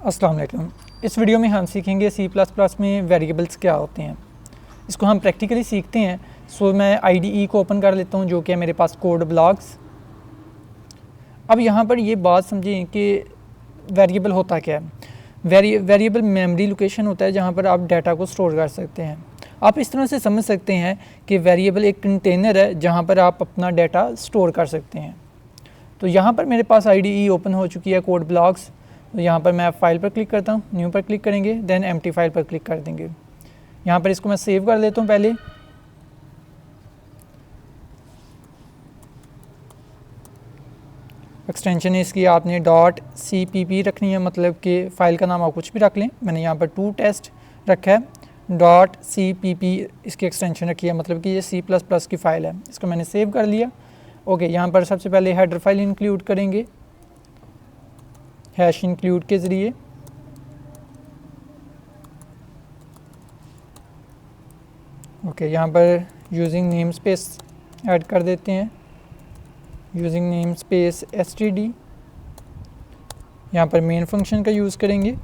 अस्सलाम वालेकुम। इस वीडियो में हम सीखेंगे C++ में वेरिएबल्स क्या होते हैं। इसको हम प्रैक्टिकली सीखते हैं। सो मैं IDE को ओपन कर लेता हूँ जो कि है मेरे पास कोड ब्लॉक्स। अब यहाँ पर ये बात समझें कि वेरिएबल होता क्या है। वेरिएबल मेमोरी लोकेशन होता है जहाँ पर आप डाटा को स्टोर कर सकते हैं। आप इस तरह से समझ सकते हैं कि वेरिएबल एक कंटेनर है जहाँ पर आप अपना डाटा स्टोर कर सकते हैं। तो यहाँ पर मेरे पास IDE ओपन हो चुकी है कोड ब्लॉक्स। तो यहाँ पर मैं फाइल पर क्लिक करता हूँ, न्यू पर क्लिक करेंगे, देन एम्प्टी फाइल पर क्लिक कर देंगे। यहाँ पर इसको मैं सेव कर लेता हूँ पहले। एक्सटेंशन है इसकी आपने .cpp रखनी है, मतलब कि फ़ाइल का नाम आप कुछ भी रख लें। मैंने यहाँ पर 2 टेस्ट रखा है, .cpp इसकी एक्सटेंशन रखी है, मतलब कि ये C++ की फ़ाइल है। इसको मैंने सेव कर लिया। ओके, यहाँ पर सबसे पहले हेडर फाइल इंक्लूड करेंगे हैश इंक्लूड के ज़रिए। ओके, यहाँ पर यूजिंग नेम स्पेस ऐड कर देते हैं, यूजिंग नेम स्पेस std। यहाँ पर मेन फंक्शन का यूज़ करेंगे।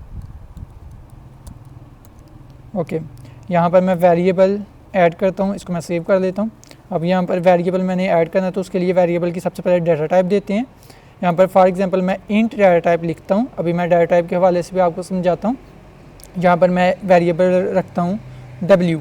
ओके, यहाँ पर मैं वेरिएबल ऐड करता हूँ, इसको मैं सेव कर लेता हूँ। अब यहाँ पर वेरिएबल मैंने ऐड करना है तो उसके लिए वेरिएबल की सबसे पहले डाटा टाइप देते हैं। यहाँ पर फॉर एग्जांपल मैं इंट डाटा टाइप लिखता हूँ। अभी मैं डाटा टाइप के हवाले से भी आपको समझाता हूँ। यहाँ पर मैं वेरिएबल रखता हूँ w।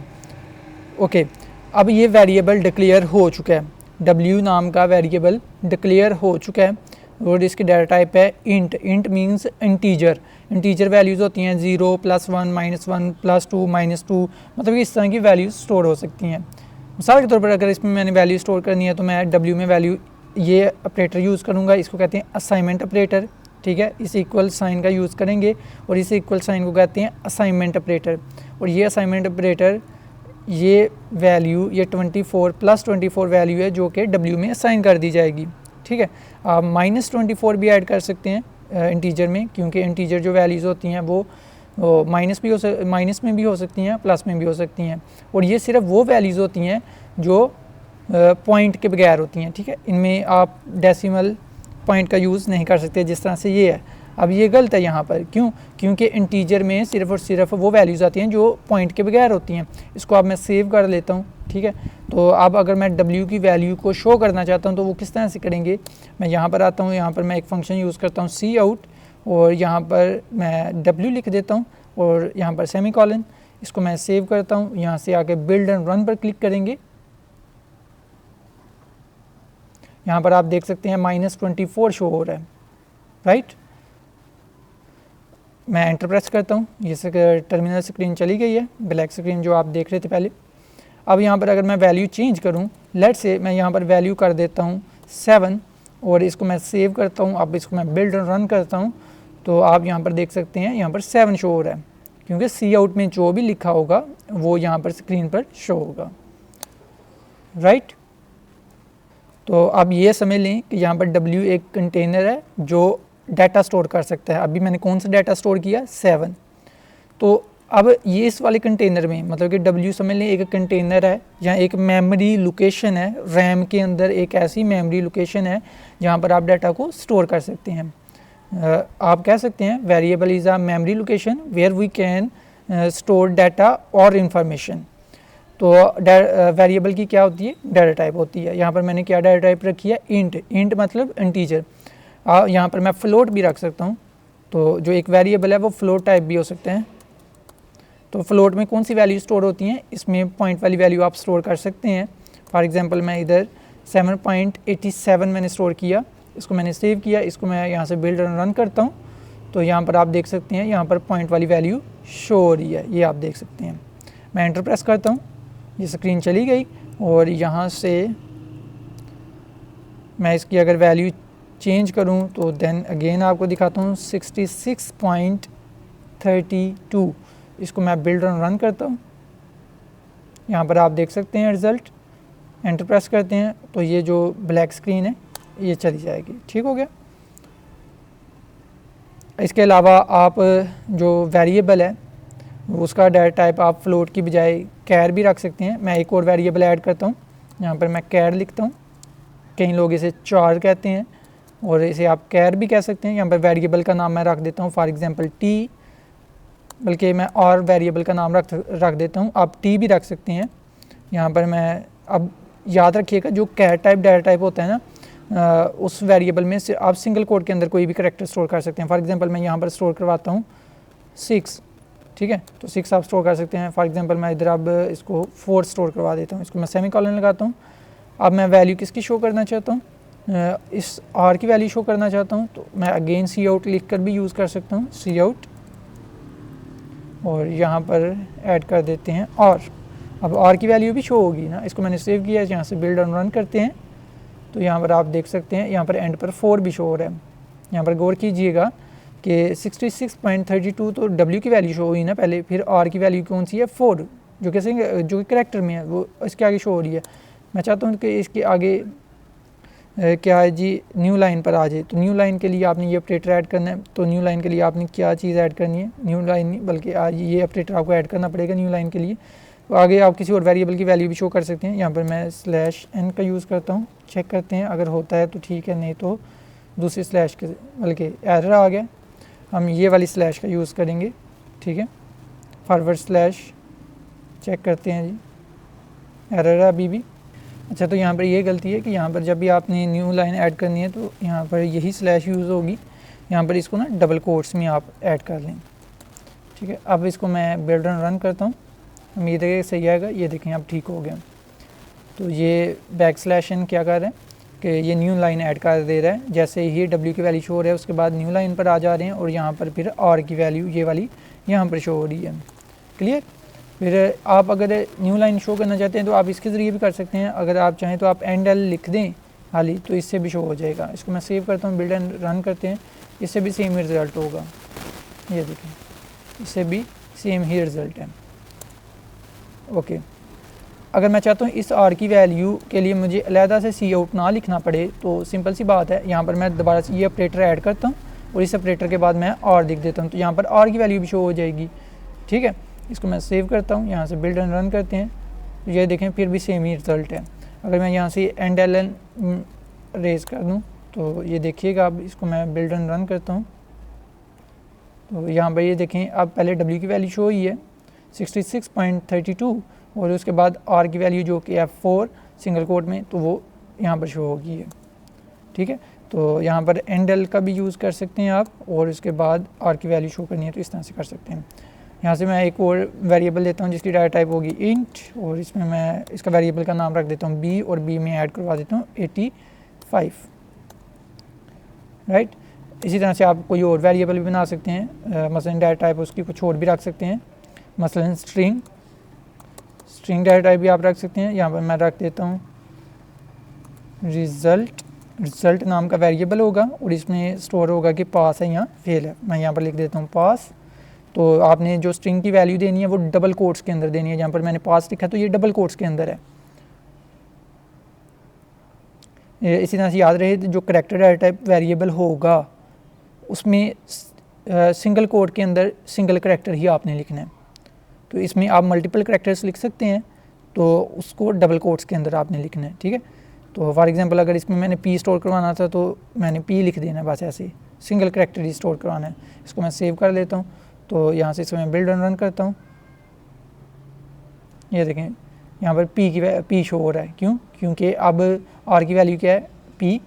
ओके, अब ये वेरिएबल डिक्लेयर हो चुका है, w नाम का वेरिएबल डिक्लेयर हो चुका है और इसकी डाटा टाइप है int. Int means integer. Integer values होती हैं 0, +1, -1, +2, -2, मतलब कि इस तरह की वैल्यूज़ स्टोर हो सकती हैं। मिसाल के तौर पर अगर इसमें मैंने वैल्यू स्टोर करनी है तो मैं w में वैल्यू ये ऑपरेटर यूज़ करूँगा, इसको कहते हैं असाइनमेंट ऑपरेटर। ठीक है, इस इक्वल साइन का यूज़ करेंगे और इस इक्वल साइन को कहते हैं असाइनमेंट ऑपरेटर। और ये असाइनमेंट ऑपरेटर ये वैल्यू ये 24 + 24 वैल्यू है जो कि w में असाइन कर दी जाएगी। ठीक है, आप -24 भी ऐड कर सकते हैं इंटीजर में, क्योंकि इंटीजर जो वैल्यूज़ होती हैं वो माइनस में भी हो सकती हैं, प्लस में भी हो सकती हैं। और ये सिर्फ वो वैल्यूज़ होती हैं जो पॉइंट के बगैर होती हैं। ठीक है, इनमें आप डेसिमल पॉइंट का यूज़ नहीं कर सकते जिस तरह से ये है। अब ये गलत है यहाँ पर, क्यों? क्योंकि इंटीजर में सिर्फ और सिर्फ वो वैल्यूज़ आती हैं जो पॉइंट के बगैर होती हैं। इसको अब मैं सेव कर लेता हूँ। ठीक है, तो अब अगर मैं w की वैल्यू को शो करना चाहता हूँ तो वो किस तरह से करेंगे। मैं यहाँ पर आता हूँ, यहाँ पर मैं एक फंक्शन यूज़ करता हूँ cout और यहाँ पर मैं w लिख देता हूँ और यहाँ पर सेमीकोलन। इसको मैं सेव करता हूँ। यहाँ से आके बिल्ड एंड रन पर क्लिक करेंगे। यहाँ पर आप देख सकते हैं -24 शो हो रहा है, राइट। मैं एंटर प्रेस करता हूँ, ये टर्मिनल स्क्रीन चली गई है, ब्लैक स्क्रीन जो आप देख रहे थे पहले। अब यहाँ पर अगर मैं वैल्यू चेंज करूँ, लेट से मैं यहाँ पर वैल्यू कर देता हूँ 7 और इसको मैं सेव करता हूँ। अब इसको मैं बिल्ड रन करता हूँ तो आप यहाँ पर देख सकते हैं यहाँ पर 7 शो हो रहा है, क्योंकि cout में जो भी लिखा होगा वो यहाँ पर स्क्रीन पर शो होगा, राइट। तो अब ये समझ लें कि यहाँ पर w एक कंटेनर है जो डाटा स्टोर कर सकता है। अभी मैंने कौन सा डाटा स्टोर किया, 7। तो अब ये इस वाले कंटेनर में, मतलब कि w समझ लें एक कंटेनर है या एक मेमोरी लोकेशन है, रैम के अंदर एक ऐसी मेमोरी लोकेशन है जहाँ पर आप डाटा को स्टोर कर सकते हैं। आप कह सकते हैं variable is a memory location where we can store data और इंफॉर्मेशन। तो वेरिएबल की क्या होती है, डाटा टाइप होती है। यहाँ पर मैंने क्या डाटा टाइप रखी है, इंट। इंट मतलब इंटीजर। यहाँ पर मैं फ्लोट भी रख सकता हूँ। तो जो एक वेरिएबल है वो फ्लोट टाइप भी हो सकते हैं। तो फ्लोट में कौन सी वैल्यू स्टोर होती हैं, इसमें पॉइंट वाली वैल्यू आप स्टोर कर सकते हैं। फॉर एग्जांपल मैं इधर 7.87 मैंने स्टोर किया, इसको मैंने सेव किया, इसको मैं यहाँ से बिल्ड रन करता हूँ तो यहाँ पर आप देख सकते हैं यहाँ पर पॉइंट वाली वैल्यू शो हो रही है, ये आप देख सकते हैं। मैं एंटर प्रेस करता हूँ, ये स्क्रीन चली गई और यहाँ से मैं इसकी अगर वैल्यू चेंज करूँ तो देन अगेन आपको दिखाता हूँ 66.32। इसको मैं बिल्ड रन करता हूँ, यहाँ पर आप देख सकते हैं रिज़ल्ट। एंटर प्रेस करते हैं तो ये जो ब्लैक स्क्रीन है ये चली जाएगी। ठीक हो गया। इसके अलावा आप जो वेरिएबल है उसका डाटा टाइप आप फ्लोट की बजाय कैर भी रख सकते हैं। मैं एक और वेरिएबल ऐड करता हूँ, यहाँ पर मैं कैर लिखता हूँ, कई लोग इसे चार कहते हैं। और इसे आप कैर भी कह सकते हैं। यहाँ पर वेरिएबल का नाम मैं रख देता हूँ फॉर एग्जांपल टी, बल्कि मैं और वेरिएबल का नाम रख देता हूँ, आप टी भी रख सकते हैं। यहाँ पर मैं अब याद रखिएगा जो कैर टाइप डाटा टाइप होता है ना, उस वेरिएबल में से आप सिंगल कोड के अंदर कोई भी करैक्टर स्टोर कर सकते हैं। फॉर एग्जांपल मैं यहाँ पर स्टोर करवाता हूँ 6, ठीक है, तो 6 आप स्टोर कर सकते हैं। फॉर एग्जांपल मैं इधर अब इसको 4 स्टोर करवा देता हूँ, इसको मैं सेमीकोलन लगाता हूँ। अब मैं वैल्यू किसकी शो करना चाहता हूँ, इस आर की वैल्यू शो करना चाहता हूँ, तो मैं अगेन सी आउट लिख कर भी यूज़ कर सकता हूँ, सी आउट, और यहाँ पर ऐड कर देते हैं और अब आर की वैल्यू भी शो होगी ना। इसको मैंने सेव किया है, यहाँ से बिल्ड और रन करते हैं तो यहाँ पर आप देख सकते हैं यहाँ पर एंड पर 4 भी शो हो रहा है। यहाँ पर गौर कीजिएगा कि 66.32 तो W की वैल्यू शो हुई ना पहले, फिर R की वैल्यू कौन सी है 4, जो कि करैक्टर में है, वो इसके आगे शो हो रही है। मैं चाहता हूँ कि इसके आगे क्या है जी, न्यू लाइन पर आ जाए। तो न्यू लाइन के लिए आपने ये ऑपरेटर ऐड करना है। तो न्यू लाइन के लिए आपने क्या चीज़ ऐड करनी है, न्यू लाइन नहीं बल्कि आज ये ऑपरेटर आपको ऐड करना पड़ेगा न्यू लाइन के लिए। तो आगे आप किसी और वेरिएबल की वैल्यू भी शो कर सकते हैं। यहाँ पर मैं /n का यूज़ करता हूँ, चेक करते हैं अगर होता है तो ठीक है, नहीं तो दूसरी स्लैश के, बल्कि एरर आ गया, हम ये वाली स्लैश का यूज़ करेंगे, ठीक है, फॉरवर्ड स्लैश, चेक करते हैं जी, एरर है अभी भी। अच्छा, तो यहाँ पर ये गलती है कि यहाँ पर जब भी आपने न्यू लाइन ऐड करनी है तो यहाँ पर यही स्लैश यूज़ होगी, यहाँ पर इसको ना डबल कोट्स में आप ऐड कर लें, ठीक है। अब इसको मैं बिल्ड रन करता हूँ, उम्मीद है सही आएगा। ये देखें अब ठीक हो गया। तो ये /n क्या कर रहे हैं कि ये न्यू लाइन ऐड कर दे रहा है। जैसे ही W की वैल्यू शो हो रहा है उसके बाद न्यू लाइन पर आ जा रहे हैं और यहाँ पर फिर R की वैल्यू ये वाली यहाँ पर शो हो रही है। क्लियर। फिर आप अगर न्यू लाइन शो करना चाहते हैं तो आप इसके ज़रिए भी कर सकते हैं। अगर आप चाहें तो आप एंड एल लिख दें हाली, तो इससे भी शो हो जाएगा। इसको मैं सेव करता हूँ, बिल्ड एंड रन करते हैं, इससे भी सेम ही रिज़ल्ट होगा। ये देखें, इससे भी सेम ही रिज़ल्ट है। ओके, अगर मैं चाहता हूँ इस आर की वैल्यू के लिए मुझे अलहदा से सी आउट ना लिखना पड़े तो सिंपल सी बात है, यहाँ पर मैं दोबारा से ये ऑपरेटर ऐड करता हूँ और इस ऑपरेटर के बाद मैं आर लिख देता हूँ, तो यहाँ पर आर की वैल्यू भी शो हो जाएगी। ठीक है, इसको मैं सेव करता हूँ, यहाँ से बिल्ड एंड रन करते हैं, तो ये देखें फिर भी सेम ही रिज़ल्ट है। अगर मैं यहाँ से एंड एल एन रेज कर दूँ तो ये देखिएगा, अब इसको मैं बिल्ड एंड रन करता हूँ तो यहाँ पर ये देखें अब पहले W की वैल्यू शो हुई है 66.32 और उसके बाद R की वैल्यू जो कि F4 सिंगल कोट में, तो वो यहाँ पर शो होगी है। ठीक है, तो यहाँ पर एंड एल का भी यूज़ कर सकते हैं आप और उसके बाद R की वैल्यू शो करनी है तो इस तरह से कर सकते हैं। यहाँ से मैं एक और वेरिएबल लेता हूँ जिसकी डाटा टाइप होगी इंट, और इसमें मैं इसका वेरिएबल का नाम रख देता हूँ B और B में ऐड करवा देता हूँ 85, राइट। इसी तरह से आप कोई और वेरिएबल भी बना सकते हैं, मसलन डाटा टाइप उसकी कुछ और भी रख सकते हैं, मसलन स्ट्रिंग डाटा टाइप भी आप रख सकते हैं। यहाँ पर मैं रख देता हूँ रिज़ल्ट नाम का वेरिएबल होगा और इसमें स्टोर होगा कि पास है या फेल है। मैं यहाँ पर लिख देता हूँ पास। तो आपने जो स्ट्रिंग की वैल्यू देनी है वो डबल कोट्स के अंदर देनी है। यहाँ पर मैंने पास लिखा तो ये डबल कोट्स के अंदर है। इसी तरह से याद रहे जो करैक्टर डाटा टाइप वेरिएबल होगा उसमें सिंगल कोट के अंदर सिंगल करैक्टर ही आपने लिखना है। तो इसमें आप मल्टीपल करैक्टर्स लिख सकते हैं तो उसको डबल कोट्स के अंदर आपने लिखना है। ठीक है, तो फॉर एग्जांपल अगर इसमें मैंने P स्टोर करवाना था तो मैंने P लिख देना है, बस ऐसे ही सिंगल करैक्टर ही स्टोर करवाना है। इसको मैं सेव कर लेता हूँ, तो यहाँ से इसको मैं बिल्ड एंड रन करता हूँ। ये देखें यहाँ पर P शो हो रहा है, क्योंकि अब R की वैल्यू क्या है P,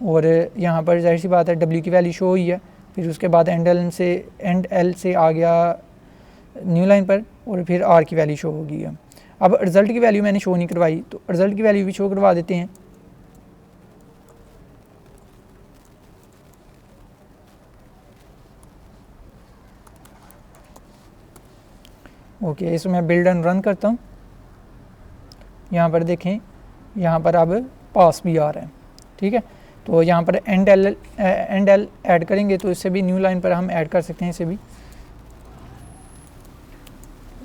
और यहाँ पर जाहिर सी बात है W की वैल्यू शो हुई है। फिर उसके बाद एंड एल से आ गया न्यू लाइन पर और फिर R की वैल्यू शो होगी है। अब रिज़ल्ट की वैल्यू मैंने शो नहीं करवाई तो रिज़ल्ट की वैल्यू भी शो करवा देते हैं। ओके, इसमें मैं बिल्ड एंड रन करता हूँ। यहाँ पर देखें, यहाँ पर अब पास भी आ रहा है। ठीक है, तो यहाँ पर एंड एल ऐड करेंगे तो इससे भी न्यू लाइन पर हम ऐड कर सकते हैं, इसे भी।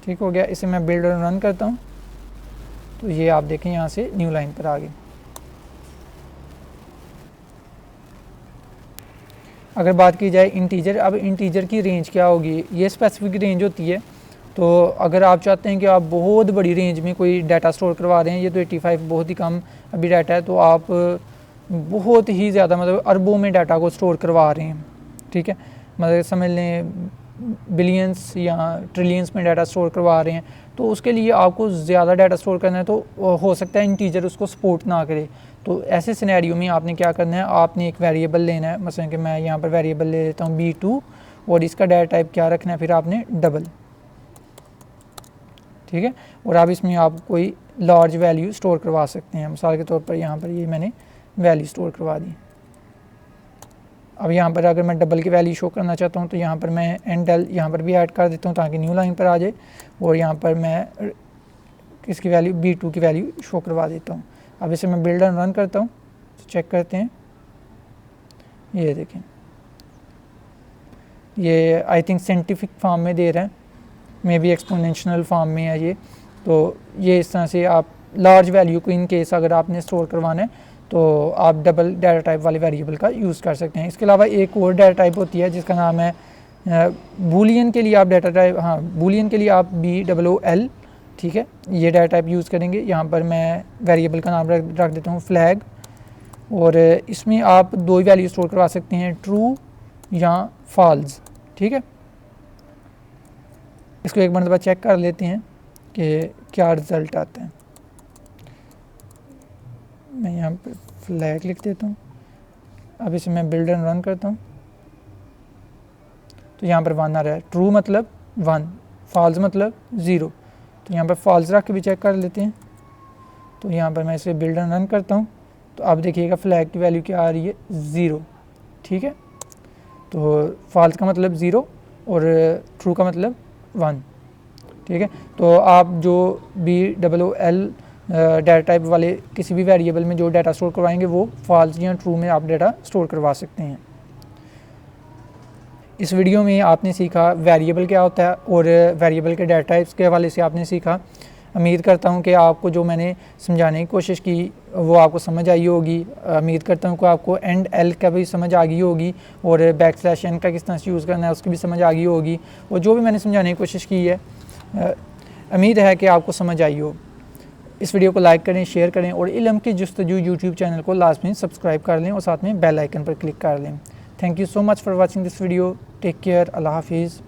ठीक हो गया, इसे मैं बिल्ड एंड रन करता हूँ तो ये आप देखें यहाँ से न्यू लाइन पर आ गए। अगर बात की जाए इंटीजर, अब इंटीजर की रेंज क्या होगी, ये स्पेसिफिक रेंज होती है। तो अगर आप चाहते हैं कि आप बहुत बड़ी रेंज में कोई डाटा स्टोर करवा रहे हैं, ये तो 85 बहुत ही कम अभी डाटा है, तो आप बहुत ही ज़्यादा मतलब अरबों में डाटा को स्टोर करवा रहे हैं, ठीक है, मतलब समझ लें बिलियंस या ट्रिलियंस में डाटा स्टोर करवा रहे हैं। तो उसके लिए आपको ज़्यादा डाटा स्टोर करना है तो हो सकता है इंटीजर उसको सपोर्ट ना करे। तो ऐसे सिनेरियो में आपने क्या करना है, आपने एक वेरिएबल लेना है, मसलन कि मैं यहाँ पर वेरिएबल ले लेता हूँ B2 और इसका डाटा टाइप क्या रखना है, फिर आपने डबल, ठीक है, और आप इसमें आप कोई लार्ज वैल्यू स्टोर करवा सकते हैं। मिसाल के तौर पर यहाँ पर ये मैंने वैल्यू स्टोर करवा दी। अब यहाँ पर अगर मैं डबल की वैल्यू शो करना चाहता हूँ तो यहाँ पर मैं एंडल यहाँ पर भी ऐड कर देता हूँ ताकि न्यू लाइन पर आ जाए, और यहाँ पर मैं इसकी वैल्यू B2 की वैल्यू शो करवा देता हूँ। अब इसे मैं बिल्ड एंड रन करता हूँ, तो चेक करते हैं, ये देखें, ये आई थिंक साइंटिफिक फॉर्म में दे रहा है, मे बी एक्सपोनेंशियल फॉर्म में है ये। तो ये इस तरह से आप लार्ज वैल्यू को इन केस अगर आपने स्टोर करवाना है तो आप डबल डाटा टाइप वाले वेरिएबल का यूज़ कर सकते हैं। इसके अलावा एक और डाटा टाइप होती है जिसका नाम है बूलियन के लिए आप डाटा टाइप, हाँ बूलियन के लिए आप BOOL, ठीक है, ये डाटा टाइप यूज़ करेंगे। यहाँ पर मैं वेरिएबल का नाम रख देता हूँ फ्लैग, और इसमें आप दो ही वैल्यू स्टोर करवा सकते हैं, ट्रू या फॉल्स, ठीक है। इसको एक मरतबा चेक कर लेते हैं कि क्या रिज़ल्ट आता है। मैं यहाँ पे फ्लैग लिख देता हूँ। अब इसे मैं बिल्ड एंड रन करता हूँ तो यहाँ पर 1 आ रहा है, ट्रू मतलब 1, फॉल्स मतलब 0। तो यहाँ पर फॉल्स रख के भी चेक कर लेते हैं। तो यहाँ पर मैं इसे बिल्ड एंड रन करता हूँ तो आप देखिएगा फ्लैग की वैल्यू क्या आ रही है, 0, ठीक है। तो फॉल्स का मतलब 0 और ट्रू का मतलब 1, ठीक है। तो आप जो BOOL डाटा टाइप वाले किसी भी वेरिएबल में जो डाटा स्टोर करवाएंगे वो फॉल्स या ट्रू में आप डाटा स्टोर करवा सकते हैं। इस वीडियो में आपने सीखा वेरिएबल क्या होता है और वेरिएबल के डाटा टाइप्स के हवाले से आपने सीखा। उम्मीद करता हूँ कि आपको जो मैंने समझाने की कोशिश की वो आपको समझ आई होगी। उम्मीद करता हूँ कि आपको एंड एल का भी समझ आ गई होगी और \n का किस तरह से यूज़ करना है उसकी भी समझ आ गई होगी, और जो भी मैंने समझाने की कोशिश की है उम्मीद है कि आपको समझ आई हो। इस वीडियो को लाइक करें, शेयर करें और इल्म की जुस्तजू यूट्यूब चैनल को लाजमी सब्सक्राइब कर लें और साथ में बेल आइकन पर क्लिक कर लें। Thank you so much for watching this video. Take care. अल्लाह हाफिज़।